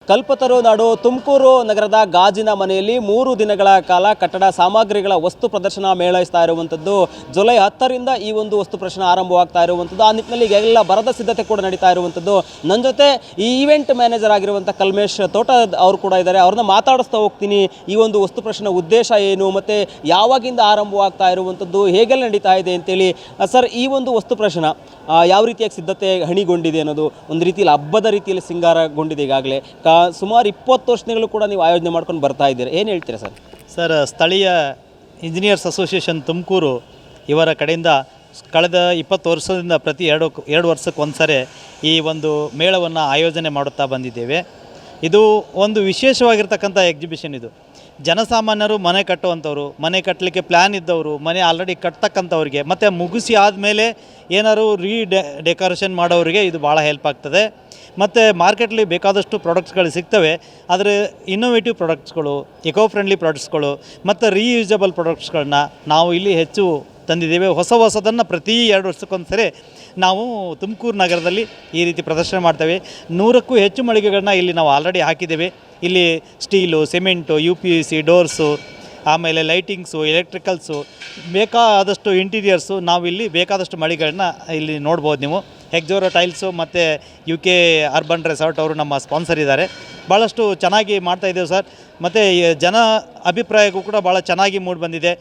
ಕಲ್ಪತರು ನಾಡು ತುಮಕೂರು ನಗರದ ಗಾಜಿನ ಮನೆಯಲ್ಲಿ 3 ದಿನಗಳ ಕಾಲ ಕಟ್ಟಡ ಸಾಮಗ್ರಿಗಳ ವಸ್ತು ಪ್ರದರ್ಶನ ಮೇಳೈಸ್ತಾ ಇರುವಂಥದ್ದು. ಜುಲೈ 10ರಿಂದ ಈ ಒಂದು ವಸ್ತು ಪ್ರದರ್ಶನ ಆರಂಭವಾಗ್ತಾ ಇರುವಂಥದ್ದು. ಆ ನಿಟ್ಟಿನಲ್ಲಿ ಎಲ್ಲ ಬರದ ಸಿದ್ಧತೆ ಕೂಡ ನಡೀತಾ ಇರುವಂಥದ್ದು. ನನ್ನ ಜೊತೆ ಈ ಈವೆಂಟ್ ಮ್ಯಾನೇಜರ್ ಆಗಿರುವಂಥ ಕಲ್ಮೇಶ್ ತೋಟ ಅವರು ಕೂಡ ಇದ್ದಾರೆ. ಅವ್ರನ್ನ ಮಾತಾಡಿಸ್ತಾ ಹೋಗ್ತೀನಿ. ಈ ಒಂದು ವಸ್ತು ಪ್ರದರ್ಶನ ಉದ್ದೇಶ ಏನು, ಮತ್ತು ಯಾವಾಗಿಂದ ಆರಂಭವಾಗ್ತಾ ಇರುವಂಥದ್ದು, ಹೇಗೆಲ್ಲ ನಡೀತಾ ಇದೆ ಅಂತೇಳಿ. ಸರ್, ಈ ಒಂದು ವಸ್ತು ಪ್ರದರ್ಶನ ಯಾವ ರೀತಿಯಾಗಿ ಸಿದ್ಧತೆ ಹಣಿಗೊಂಡಿದೆ ಅನ್ನೋದು, ಒಂದು ರೀತಿಯಲ್ಲಿ ಹಬ್ಬದ ರೀತಿಯಲ್ಲಿ ಸಿಂಗಾರಗೊಂಡಿದೆ. ಈಗಾಗಲೇ ಸುಮಾರು 20 ವರ್ಷಗಳು ಕೂಡ ನೀವು ಆಯೋಜನೆ ಮಾಡ್ಕೊಂಡು ಬರ್ತಾ ಇದ್ದೀರಾ. ಏನು ಹೇಳ್ತೀರಾ ಸರ್? ಸರ್, ಸ್ಥಳೀಯ ಇಂಜಿನಿಯರ್ಸ್ ಅಸೋಸಿಯೇಷನ್ ತುಮಕೂರು ಇವರ ಕಡೆಯಿಂದ ಕಳೆದ 20 ವರ್ಷದಿಂದ ಪ್ರತಿ ಎರಡು ವರ್ಷಕ್ಕೆ ಒಂದು ಸರಿ ಈ ಒಂದು ಮೇಳವನ್ನು ಆಯೋಜನೆ ಮಾಡುತ್ತಾ ಬಂದಿದ್ದೇವೆ. ಇದು ಒಂದು ವಿಶೇಷವಾಗಿರ್ತಕ್ಕಂಥ ಎಕ್ಸಿಬಿಷನ್. ಇದು ಜನಸಾಮಾನ್ಯರು ಮನೆ ಕಟ್ಟುವಂಥವ್ರು, ಮನೆ ಕಟ್ಟಲಿಕ್ಕೆ ಪ್ಲ್ಯಾನ್ ಇದ್ದವರು, ಮನೆ ಆಲ್ರೆಡಿ ಕಟ್ತಕ್ಕಂಥವ್ರಿಗೆ, ಮತ್ತು ಮುಗಿಸಿ ಆದಮೇಲೆ ಏನಾದ್ರು ಡೆಕೋರೇಷನ್ ಮಾಡೋರಿಗೆ ಇದು ಭಾಳ ಹೆಲ್ಪ್ ಆಗ್ತದೆ. ಮತ್ತು ಮಾರ್ಕೆಟ್ಲಿ ಬೇಕಾದಷ್ಟು ಪ್ರಾಡಕ್ಟ್ಸ್ಗಳು ಸಿಗ್ತವೆ. ಆದರೆ ಇನ್ನೋವೇಟಿವ್ ಪ್ರಾಡಕ್ಟ್ಸ್ಗಳು, ಇಕೋ ಫ್ರೆಂಡ್ಲಿ ಪ್ರಾಡಕ್ಟ್ಸ್ಗಳು ಮತ್ತು ರೀಯೂಸಬಲ್ ಪ್ರಾಡಕ್ಟ್ಸ್ಗಳನ್ನ ನಾವು ಇಲ್ಲಿ ಹೆಚ್ಚು ತಂದಿದ್ದೇವೆ. ಹೊಸದನ್ನು ಪ್ರತಿ 2 ವರ್ಷಕ್ಕೊಂದು ಸರಿ ನಾವು ತುಮಕೂರು ನಗರದಲ್ಲಿ ಈ ರೀತಿ ಪ್ರದರ್ಶನ ಮಾಡ್ತೇವೆ. 100ಕ್ಕೂ ಹೆಚ್ಚು ಮಳಿಗೆಗಳನ್ನ ಇಲ್ಲಿ ನಾವು ಆಲ್ರೆಡಿ ಹಾಕಿದ್ದೇವೆ. ಇಲ್ಲಿ ಸ್ಟೀಲು, ಸಿಮೆಂಟು, UPVC ಡೋರ್ಸು, ಆಮೇಲೆ ಲೈಟಿಂಗ್ಸು, ಎಲೆಕ್ಟ್ರಿಕಲ್ಸು, ಬೇಕಾದಷ್ಟು ಇಂಟೀರಿಯರ್ಸು ನಾವಿಲ್ಲಿ ಬೇಕಾದಷ್ಟು ಮಳಿಗೆಗಳನ್ನ ಇಲ್ಲಿ ನೋಡ್ಬೋದು ನೀವು. ಹೆಗ್ಜೋರೋ ಟೈಲ್ಸು ಮತ್ತು UK ಅರ್ಬನ್ ರೆಸಾರ್ಟ್ ಅವರು ನಮ್ಮ ಸ್ಪಾನ್ಸರ್ ಇದ್ದಾರೆ. ಭಾಳಷ್ಟು ಚೆನ್ನಾಗಿ ಮಾಡ್ತಾಯಿದ್ದೇವೆ ಸರ್. ಮತ್ತು ಜನ ಅಭಿಪ್ರಾಯಕ್ಕೂ ಕೂಡ ಭಾಳ ಚೆನ್ನಾಗಿ ಮೂಡಿ ಬಂದಿದೆ.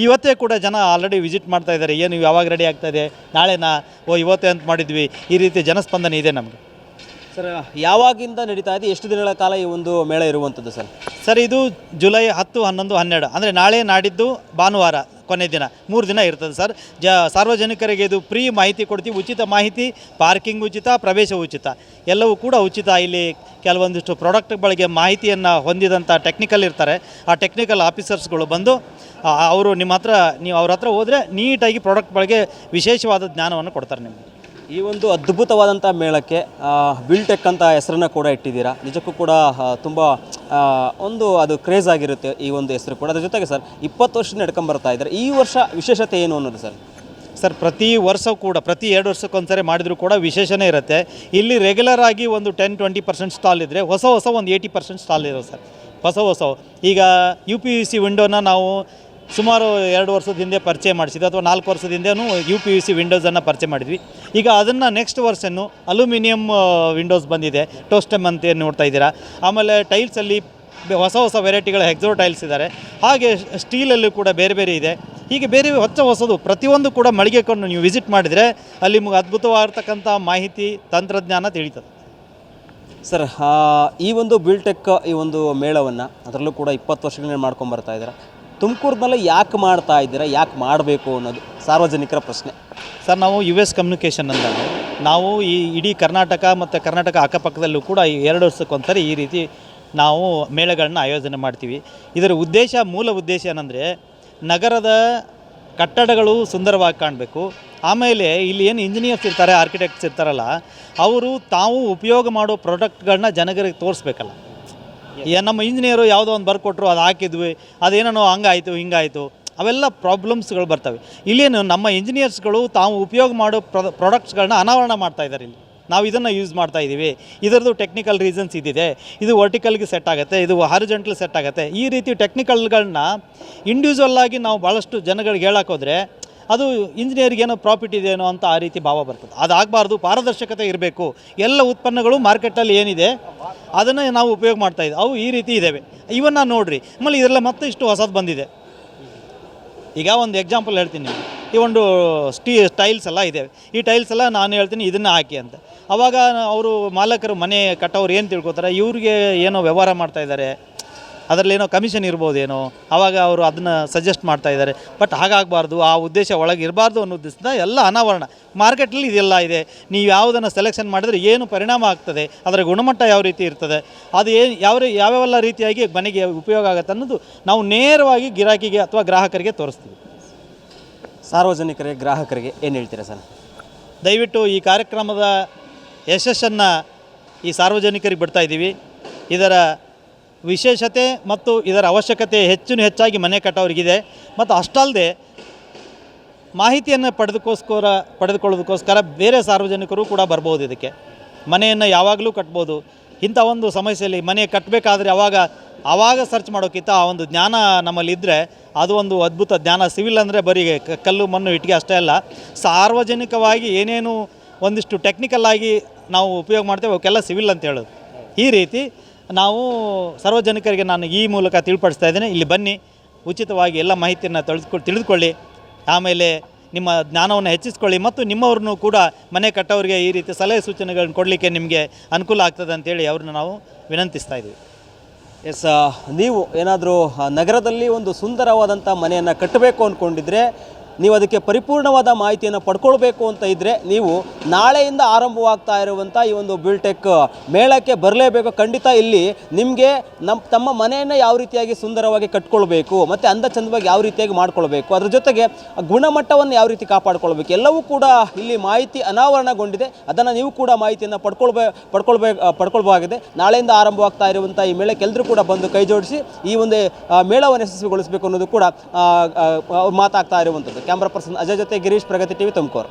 ಇವತ್ತೇ ಕೂಡ ಜನ ಆಲ್ರೆಡಿ ವಿಸಿಟ್ ಮಾಡ್ತಾಯಿದ್ದಾರೆ. ಏನು ಯಾವಾಗ ರೆಡಿ ಆಗ್ತಾಯಿದೆ, ನಾಳೆನಾ, ಇವತ್ತೇ ಅಂತ ಮಾಡಿದ್ವಿ, ಈ ರೀತಿ ಜನಸ್ಪಂದನೆ ಇದೆ ನಮಗೆ. ಸರ್, ಯಾವಾಗಿಂದ ನಡೀತಾ ಇದೆ, ಎಷ್ಟು ದಿನಗಳ ಕಾಲ ಈ ಒಂದು ಮೇಳ ಇರುವಂಥದ್ದು ಸರ್? ಸರ್, ಇದು ಜುಲೈ 10, 11, 12 ಅಂದರೆ ನಾಳೆ, ನಾಡಿದ್ದು, ಭಾನುವಾರ ಕೊನೆ ದಿನ 3 ದಿನ ಇರ್ತದೆ ಸರ್. ಸಾರ್ವಜನಿಕರಿಗೆ ಇದು ಫ್ರೀ ಮಾಹಿತಿ ಕೊಡ್ತೀವಿ. ಉಚಿತ ಮಾಹಿತಿ, ಪಾರ್ಕಿಂಗ್ ಉಚಿತ, ಪ್ರವೇಶ ಉಚಿತ, ಎಲ್ಲವೂ ಕೂಡ ಉಚಿತ. ಇಲ್ಲಿ ಕೆಲವೊಂದಿಷ್ಟು ಪ್ರಾಡಕ್ಟ್ಗಳಿಗೆ ಮಾಹಿತಿಯನ್ನು ಹೊಂದಿದಂಥ ಟೆಕ್ನಿಕಲ್ ಇರ್ತಾರೆ. ಆ ಟೆಕ್ನಿಕಲ್ ಆಫೀಸರ್ಸ್ಗಳು ಬಂದು ಅವರು ನೀವು ಅವ್ರ ಹತ್ರ ಹೋದರೆ ನೀಟಾಗಿ ಪ್ರಾಡಕ್ಟ್ ಬಗ್ಗೆ ವಿಶೇಷವಾದ ಜ್ಞಾನವನ್ನು ಕೊಡ್ತಾರೆ ನಿಮಗೆ. ಈ ಒಂದು ಅದ್ಭುತವಾದಂಥ ಮೇಳಕ್ಕೆ ಬಿಲ್ಟೆಕ್ ಅಂತ ಹೆಸರನ್ನು ಕೂಡ ಇಟ್ಟಿದ್ದೀರಾ. ನಿಜಕ್ಕೂ ಕೂಡ ತುಂಬ ಅದು ಕ್ರೇಜ್ ಆಗಿರುತ್ತೆ ಈ ಒಂದು ಹೆಸರು ಕೂಡ. ಅದ್ರ ಜೊತೆಗೆ ಸರ್, 20 ವರ್ಷ ನಡ್ಕೊಂಬರ್ತಾ ಇದ್ದಾರೆ. ಈ ವರ್ಷ ವಿಶೇಷತೆ ಏನು ಅನ್ನೋದು ಸರ್? ಸರ್, ಪ್ರತಿ ವರ್ಷ ಕೂಡ ಪ್ರತಿ 2 ವರ್ಷಕ್ಕೊಂದ್ಸರಿ ಮಾಡಿದರೂ ಕೂಡ ವಿಶೇಷನೇ ಇರುತ್ತೆ. ಇಲ್ಲಿ ರೆಗ್ಯುಲರ್ ಆಗಿ ಒಂದು 10-20% ಸ್ಟಾಲ್ ಇದ್ದರೆ ಹೊಸ ಒಂದು 80% ಸ್ಟಾಲ್ ಇರೋದು ಸರ್. ಹೊಸ ಈಗ UPVC ವಿಂಡೋನ ನಾವು ಸುಮಾರು 2 ವರ್ಷದ ಹಿಂದೆ ಪರಿಚಯ ಮಾಡಿಸಿದ್ವಿ, ಅಥವಾ 4 ವರ್ಷದ ಹಿಂದೆನೂ UPVC ವಿಂಡೋಸನ್ನು ಪರಿಚಯ ಮಾಡಿದ್ವಿ. ಈಗ ಅದನ್ನು ನೆಕ್ಸ್ಟ್ ವರ್ಷನ್ನು ಅಲ್ಯೂಮಿನಿಯಂ ವಿಂಡೋಸ್ ಬಂದಿದೆ, ಟೋಸ್ಟಮ್ ಅಂತ ನೋಡ್ತಾ ಇದ್ದೀರಾ. ಆಮೇಲೆ ಟೈಲ್ಸಲ್ಲಿ ಹೊಸ ವೆರೈಟಿಗಳ ಹೆಕ್ಸೋ ಟೈಲ್ಸ್ ಇದ್ದಾರೆ. ಹಾಗೆ ಸ್ಟೀಲಲ್ಲೂ ಕೂಡ ಬೇರೆ ಇದೆ. ಹೀಗೆ ಬೇರೆ ಹೊಸದು ಪ್ರತಿಯೊಂದು ಕೂಡ ಮಳಿಗೆಕೊಂಡು ನೀವು ವಿಸಿಟ್ ಮಾಡಿದರೆ ಅಲ್ಲಿ ಅದ್ಭುತವಾಗಿರ್ತಕ್ಕಂಥ ಮಾಹಿತಿ, ತಂತ್ರಜ್ಞಾನ ತಿಳಿತದೆ ಸರ್. ಈ ಒಂದು ಬಿಲ್ಟೆಕ್ ಈ ಒಂದು ಮೇಳವನ್ನು ಅದರಲ್ಲೂ ಕೂಡ 20 ವರ್ಷಗಳನ್ನ ಮಾಡ್ಕೊಂಬರ್ತಾ ಇದ್ದಾರೆ. ತುಮಕೂರಿನಲ್ಲಿ ಯಾಕೆ ಮಾಡ್ತಾ ಇದ್ದೀರಾ, ಯಾಕೆ ಮಾಡಬೇಕು ಅನ್ನೋದು ಸಾರ್ವಜನಿಕರ ಪ್ರಶ್ನೆ. ಸರ್, ನಾವು US ಕಮ್ಯುನಿಕೇಷನ್ ಅಂದಾಗ ನಾವು ಈ ಇಡೀ ಕರ್ನಾಟಕ ಮತ್ತು ಕರ್ನಾಟಕ ಅಕ್ಕಪಕ್ಕದಲ್ಲೂ ಕೂಡ 2 ವರ್ಷಕ್ಕೊಂದ್ಸರಿ ಈ ರೀತಿ ನಾವು ಮೇಳಗಳನ್ನ ಆಯೋಜನೆ ಮಾಡ್ತೀವಿ. ಇದರ ಮೂಲ ಉದ್ದೇಶ ಏನಂದರೆ, ನಗರದ ಕಟ್ಟಡಗಳು ಸುಂದರವಾಗಿ ಕಾಣಬೇಕು. ಆಮೇಲೆ ಇಲ್ಲಿ ಏನು ಇಂಜಿನಿಯರ್ಸ್ ಇರ್ತಾರೆ, ಆರ್ಕಿಟೆಕ್ಟ್ಸ್ ಇರ್ತಾರಲ್ಲ, ಅವರು ತಾವು ಉಪಯೋಗ ಮಾಡೋ ಪ್ರಾಡಕ್ಟ್ಗಳನ್ನ ಜನಗಳಿಗೆ ತೋರಿಸ್ಬೇಕಲ್ಲ. ನಮ್ಮ ಇಂಜಿನಿಯರು ಯಾವುದೋ ಒಂದು ಬರ್ಕೊಟ್ರು, ಅದು ಹಾಕಿದ್ವಿ, ಅದೇನೋ ಹಂಗಾಯಿತು ಹಿಂಗಾಯಿತು, ಅವೆಲ್ಲ ಪ್ರಾಬ್ಲಮ್ಸ್ಗಳು ಬರ್ತವೆ. ಇಲ್ಲೇನು ನಮ್ಮ ಇಂಜಿನಿಯರ್ಸ್ಗಳು ತಾವು ಉಪಯೋಗ ಮಾಡೋ ಪ್ರಾಡಕ್ಟ್ಸ್ಗಳನ್ನ ಅನಾವರಣ ಮಾಡ್ತಾಯಿದ್ದಾರೆ. ಇಲ್ಲಿ ನಾವು ಇದನ್ನು ಯೂಸ್ ಮಾಡ್ತಾಯಿದ್ದೀವಿ, ಇದರದ್ದು ಟೆಕ್ನಿಕಲ್ ರೀಸನ್ಸ್ ಇದಿದೆ, ಇದು ವರ್ಟಿಕಲ್ಗೆ ಸೆಟ್ ಆಗುತ್ತೆ, ಇದು ಹಾರಿಜಾಂಟಲ್ ಸೆಟ್ ಆಗುತ್ತೆ. ಈ ರೀತಿ ಟೆಕ್ನಿಕಲ್ಗಳನ್ನ ಇಂಡಿವಿಜುವಲ್ ಆಗಿ ನಾವು ಭಾಳಷ್ಟು ಜನಗಳಿಗೆ ಹೇಳೋಕ್ಕೋದ್ರೆ ಅದು ಇಂಜಿನಿಯರಿಗೆ ಏನೋ ಪ್ರಾಫಿಟ್ ಇದೆಯೋ ಅಂತ ಆ ರೀತಿ ಭಾವ ಬರ್ತದೆ. ಅದಾಗಬಾರ್ದು. ಪಾರದರ್ಶಕತೆ ಇರಬೇಕು. ಎಲ್ಲ ಉತ್ಪನ್ನಗಳು ಮಾರ್ಕೆಟಲ್ಲಿ ಏನಿದೆ ಅದನ್ನು ನಾವು ಉಪಯೋಗ ಮಾಡ್ತಾಯಿದ್ದೀವಿ. ಅವು ಈ ರೀತಿ ಇದ್ದಾವೆ. ಇವನ್ನ ನೋಡಿರಿ. ಆಮೇಲೆ ಇದೆಲ್ಲ ಮತ್ತೆ ಇಷ್ಟು ಹೊಸದು ಬಂದಿದೆ. ಈಗ ಒಂದು ಎಕ್ಸಾಂಪಲ್ ಹೇಳ್ತೀನಿ. ಈ ಒಂದು ಟೈಲ್ಸ್ ಎಲ್ಲ ಇದೆ. ಈ ಟೈಲ್ಸ್ ಎಲ್ಲ ನಾನು ಹೇಳ್ತೀನಿ ಇದನ್ನು ಹಾಕಿ ಅಂತ. ಆವಾಗ ಅವರು ಮಾಲಕರು, ಮನೆ ಕಟ್ಟೋರು ಏನು ತಿಳ್ಕೊತಾರೆ, ಇವ್ರಿಗೆ ಏನೋ ವ್ಯವಹಾರ ಮಾಡ್ತಾಯಿದ್ದಾರೆ, ಅದರಲ್ಲೇನೋ ಕಮಿಷನ್ ಇರ್ಬೋದೇನೋ, ಆವಾಗ ಅವರು ಅದನ್ನು ಸಜೆಸ್ಟ್ ಮಾಡ್ತಾಯಿದ್ದಾರೆ. ಬಟ್ ಹಾಗಾಗಬಾರ್ದು. ಆ ಉದ್ದೇಶ ಒಳಗೆ ಇರಬಾರ್ದು ಅನ್ನೋ ಉದ್ದೇಶದಿಂದ ಎಲ್ಲ ಅನಾವರಣ. ಮಾರ್ಕೆಟಲ್ಲಿ ಇದೆಲ್ಲ ಇದೆ. ನೀವು ಯಾವುದನ್ನು ಸೆಲೆಕ್ಷನ್ ಮಾಡಿದರೆ ಏನು ಪರಿಣಾಮ ಆಗ್ತದೆ, ಅದರ ಗುಣಮಟ್ಟ ಯಾವ ರೀತಿ ಇರ್ತದೆ, ಅದು ಯಾವೆಲ್ಲ ರೀತಿಯಾಗಿ ಮನೆಗೆ ಉಪಯೋಗ ಆಗುತ್ತೆ ಅನ್ನೋದು ನಾವು ನೇರವಾಗಿ ಗಿರಾಕಿಗೆ ಅಥವಾ ಗ್ರಾಹಕರಿಗೆ ತೋರಿಸ್ತೀವಿ. ಸಾರ್ವಜನಿಕರಿಗೆ, ಗ್ರಾಹಕರಿಗೆ ಏನು ಹೇಳ್ತೀರಾ ಸರ್? ದಯವಿಟ್ಟು ಈ ಕಾರ್ಯಕ್ರಮದ ಯಶಸ್ಸನ್ನು ಈ ಸಾರ್ವಜನಿಕರಿಗೆ ಬಿಡ್ತಾ ಇದ್ದೀವಿ. ಇದರ ವಿಶೇಷತೆ ಮತ್ತು ಇದರ ಅವಶ್ಯಕತೆ ಹೆಚ್ಚಾಗಿ ಮನೆ ಕಟ್ಟೋರಿಗಿದೆ. ಮತ್ತು ಅಷ್ಟಲ್ಲದೆ ಮಾಹಿತಿಯನ್ನು ಪಡೆದುಕೊಳ್ಳೋದಕ್ಕೋಸ್ಕರ ಬೇರೆ ಸಾರ್ವಜನಿಕರು ಕೂಡ ಬರ್ಬೋದು. ಇದಕ್ಕೆ ಮನೆಯನ್ನು ಯಾವಾಗಲೂ ಕಟ್ಬೋದು. ಇಂಥ ಒಂದು ಸಮಸ್ಯೆಯಲ್ಲಿ ಮನೆ ಕಟ್ಟಬೇಕಾದ್ರೆ ಆವಾಗ ಸರ್ಚ್ ಮಾಡೋಕ್ಕಿಂತ ಆ ಒಂದು ಜ್ಞಾನ ನಮ್ಮಲ್ಲಿದ್ದರೆ ಅದು ಒಂದು ಅದ್ಭುತ ಜ್ಞಾನ. ಸಿವಿಲ್ ಅಂದರೆ ಬರೀ ಕಲ್ಲು ಮಣ್ಣು ಇಟ್ಟಿಗೆ ಅಷ್ಟೇ ಅಲ್ಲ, ಸಾರ್ವಜನಿಕವಾಗಿ ಏನೇನು ಒಂದಿಷ್ಟು ಟೆಕ್ನಿಕಲ್ಲಾಗಿ ನಾವು ಉಪಯೋಗ ಮಾಡ್ತೇವೆ ಅವಕ್ಕೆಲ್ಲ ಸಿವಿಲ್ ಅಂತ ಹೇಳೋದು. ಈ ರೀತಿ ನಾವು ಸಾರ್ವಜನಿಕರಿಗೆ ನಾನು ಈ ಮೂಲಕ ತಿಳಿಪಡಿಸ್ತಾ ಇದ್ದೇನೆ. ಇಲ್ಲಿ ಬನ್ನಿ, ಉಚಿತವಾಗಿ ಎಲ್ಲ ಮಾಹಿತಿಯನ್ನು ತಿಳಿದುಕೊಳ್ಳಿ, ಆಮೇಲೆ ನಿಮ್ಮ ಜ್ಞಾನವನ್ನು ಹೆಚ್ಚಿಸ್ಕೊಳ್ಳಿ ಮತ್ತು ನಿಮ್ಮವ್ರನ್ನೂ ಕೂಡ ಮನೆ ಕಟ್ಟೋರಿಗೆ ಈ ರೀತಿ ಸಲಹೆ ಸೂಚನೆಗಳನ್ನು ಕೊಡಲಿಕ್ಕೆ ನಿಮಗೆ ಅನುಕೂಲ ಆಗ್ತದೆ ಅಂತೇಳಿ ಅವ್ರನ್ನ ನಾವು ವಿನಂತಿಸ್ತಾ ಇದ್ದೀವಿ. ಎಸ್, ನೀವು ಏನಾದರೂ ನಗರದಲ್ಲಿ ಒಂದು ಸುಂದರವಾದಂಥ ಮನೆಯನ್ನು ಕಟ್ಟಬೇಕು ಅಂದ್ಕೊಂಡಿದ್ರೆ, ನೀವು ಅದಕ್ಕೆ ಪರಿಪೂರ್ಣವಾದ ಮಾಹಿತಿಯನ್ನು ಪಡ್ಕೊಳ್ಬೇಕು ಅಂತ ಇದ್ದರೆ ನೀವು ನಾಳೆಯಿಂದ ಆರಂಭವಾಗ್ತಾ ಇರುವಂಥ ಈ ಒಂದು ಬಿಲ್ಟೆಕ್ ಮೇಳಕ್ಕೆ ಬರಲೇಬೇಕು. ಖಂಡಿತ ಇಲ್ಲಿ ನಿಮಗೆ ತಮ್ಮ ಮನೆಯನ್ನು ಯಾವ ರೀತಿಯಾಗಿ ಸುಂದರವಾಗಿ ಕಟ್ಕೊಳ್ಬೇಕು ಮತ್ತು ಅಂದ ಚಂದವಾಗಿ ಯಾವ ರೀತಿಯಾಗಿ ಮಾಡ್ಕೊಳ್ಬೇಕು, ಅದ್ರ ಜೊತೆಗೆ ಗುಣಮಟ್ಟವನ್ನು ಯಾವ ರೀತಿ ಕಾಪಾಡ್ಕೊಳ್ಬೇಕು, ಎಲ್ಲವೂ ಕೂಡ ಇಲ್ಲಿ ಮಾಹಿತಿ ಅನಾವರಣಗೊಂಡಿದೆ. ಅದನ್ನು ನೀವು ಕೂಡ ಮಾಹಿತಿಯನ್ನು ಪಡ್ಕೊಳ್ಬೇಕಾಗಿದೆ. ನಾಳೆಯಿಂದ ಆರಂಭವಾಗ್ತಾ ಇರುವಂಥ ಈ ಮೇಳಕ್ಕೆ ಎಲ್ಲರೂ ಕೂಡ ಬಂದು ಕೈ ಜೋಡಿಸಿ ಈ ಒಂದು ಮೇಳವನ್ನು ಯಶಸ್ವಿಗೊಳಿಸಬೇಕು ಅನ್ನೋದು ಕೂಡ ಮಾತಾಗ್ತಾ ಇರುವಂಥದ್ದು. ಕ್ಯಾಮ್ರಾ ಪರ್ಸನ್ ಅಜಯ್ ಜೊತೆ ಗಿರೀಶ್, ಪ್ರಗತಿ ಟಿವಿ, ತುಮಕೂರು.